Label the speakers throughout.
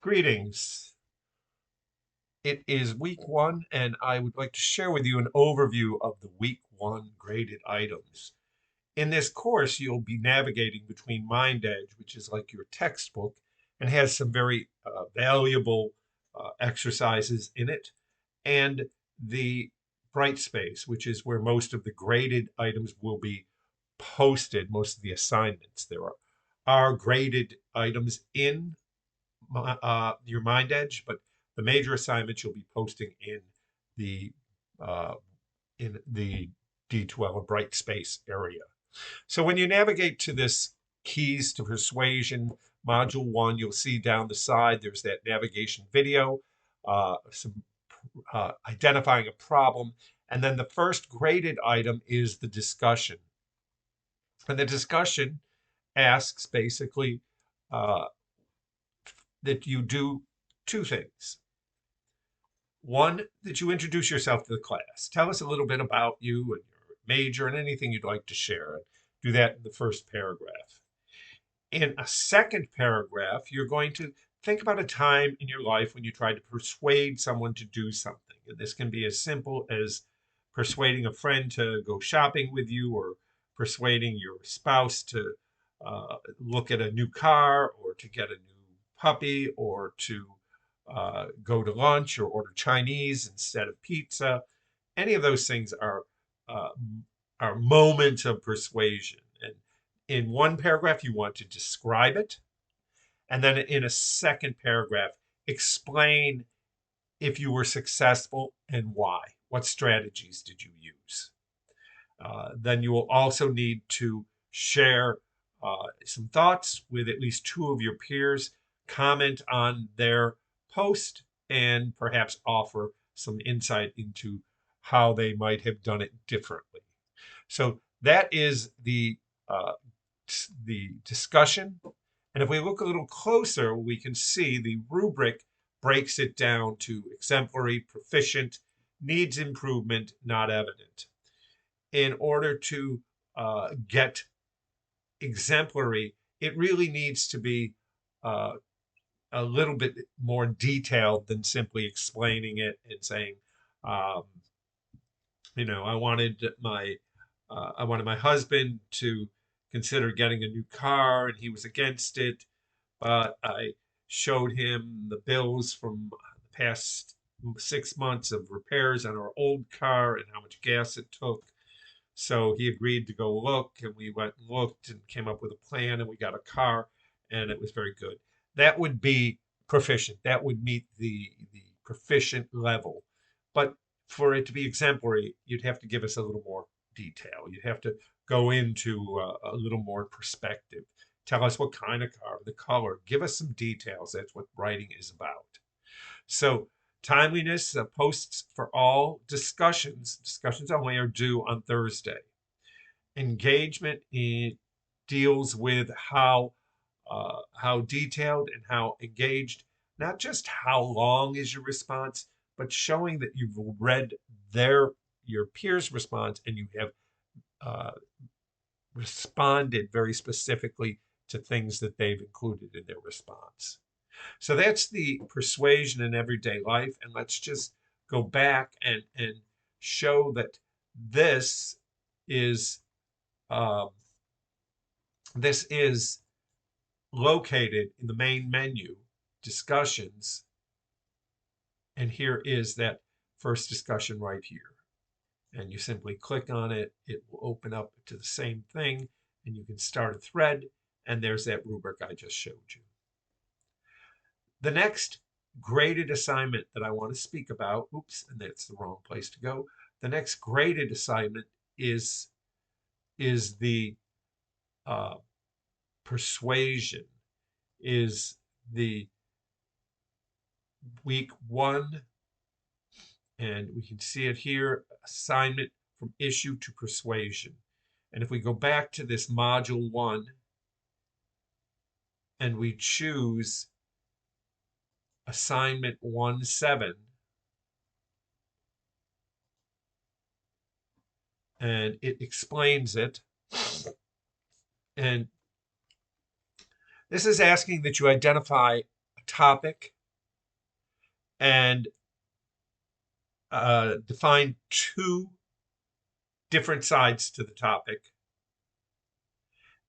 Speaker 1: Greetings. It is week one, and I would like to share with you an overview of the week one graded items. In this course, you'll be navigating between MindEdge, which is like your textbook and has some very valuable exercises in it, and the Brightspace, which is where most of the graded items will be posted, most of the assignments. There are graded items in your MindEdge, but the major assignments you'll be posting the uh, in the D12 or Brightspace area. So when you navigate to this Keys to Persuasion module one, you'll see down the side there's that navigation video, some identifying a problem, and then the first graded item is the discussion. And the discussion asks basically uh, that you do two things. One, that you introduce yourself to the class. Tell us a little bit about you and your major and anything you'd like to share. Do that in the first paragraph. In a second paragraph, you're going to think about a time in your life when you tried to persuade someone to do something. And this can be as simple as persuading a friend to go shopping with you, or persuading your spouse to look at a new car, or to get a new puppy, or to go to lunch or order Chinese instead of pizza. Any of those things uh, are moments of persuasion. And in one paragraph, you want to describe it. And then in a second paragraph, explain if you were successful and why. What strategies did you use? Then you will also need to share some thoughts with at least two of your peers, comment on their post, and perhaps offer some insight into how they might have done it differently. So that is the discussion. And if we look a little closer, we can see the rubric breaks it down to exemplary, proficient, needs improvement, not evident. In order to get exemplary, it really needs to be uh, a little bit more detailed than simply explaining it and saying, um, I wanted my husband to consider getting a new car, and he was against it, but I showed him the bills from the past 6 months of repairs on our old car and how much gas it took. So he agreed to go look, and we went and looked and came up with a plan, and we got a car, and it was very good. That would be proficient. That would meet the proficient level. But for it to be exemplary, you'd have to give us a little more detail. You'd have to go into a little more perspective. Tell us what kind of car, the color. Give us some details. That's what writing is about. So timeliness, posts for all discussions only are due on Thursday. Engagement deals with how detailed and how engaged, not just how long is your response, but showing that you've read your peers' response, and you have uh, responded very specifically to things that they've included in their response. So that's the persuasion in everyday life. And let's just go back and show that this is um, this is located in the main menu, discussions. And here is that first discussion right here. And you simply click on it. It will open up to the same thing, and you can start a thread. And there's that rubric I just showed you. The next graded assignment that I want to speak about, oops, and that's the wrong place to go. The next graded assignment is the persuasion, is the week one, and we can see it here, assignment from issue to persuasion. And if we go back to this module one and we choose assignment 1-7, and it explains it. And this is asking that you identify a topic and define two different sides to the topic,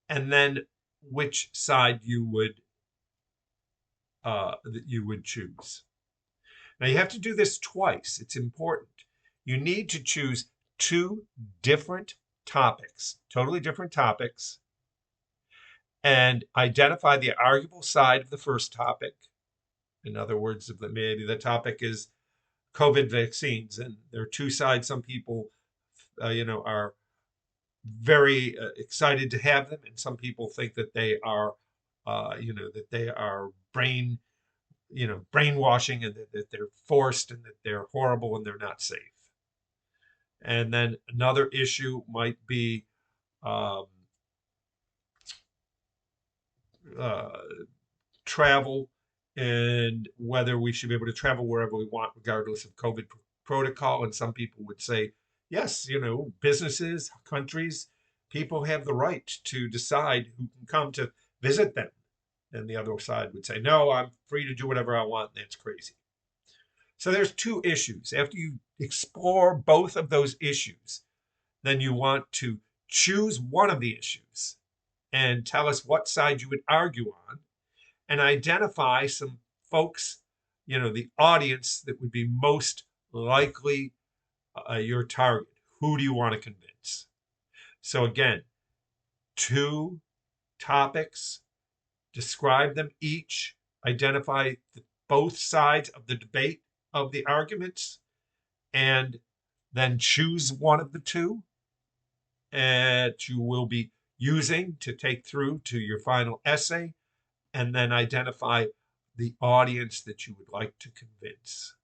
Speaker 1: and then which side you would choose. Now you have to do this twice. It's important. You need to choose two different topics, totally different topics, and identify the arguable side of the first topic. In other words, if maybe the topic is COVID vaccines, and there are two sides. Some people, are very excited to have them, and some people think that they are, that they are brainwashing, and that they're forced, and that they're horrible, and they're not safe. And then another issue might be um, uh, travel, and whether we should be able to travel wherever we want, regardless of COVID protocol. And some people would say, yes, businesses, countries, people have the right to decide who can come to visit them. And the other side would say, no, I'm free to do whatever I want. And that's crazy. So there's two issues. After you explore both of those issues, then you want to choose one of the issues and tell us what side you would argue on, and identify some folks, the audience that would be most likely your target. Who do you want to convince? So again, two topics, describe them each, identify both sides of the debate of the arguments, and then choose one of the two that you will be using to take through to your final essay, and then identify the audience that you would like to convince.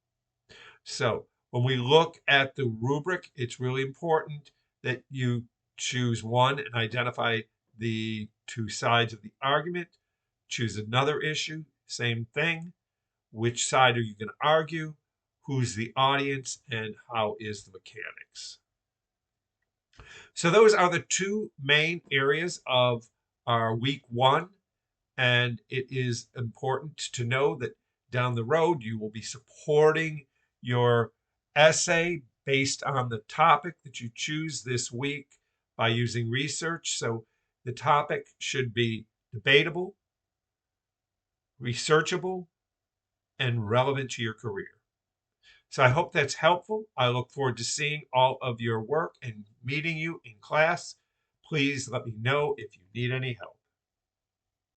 Speaker 1: So when we look at the rubric, it's really important that you choose one and identify the two sides of the argument. Choose another issue, same thing. Which side are you going to argue? Who's the audience? And how is the mechanics? So those are the two main areas of our week one. And it is important to know that down the road, you will be supporting your essay based on the topic that you choose this week by using research. So the topic should be debatable, researchable, and relevant to your career. So I hope that's helpful. I look forward to seeing all of your work and meeting you in class. Please let me know if you need any help.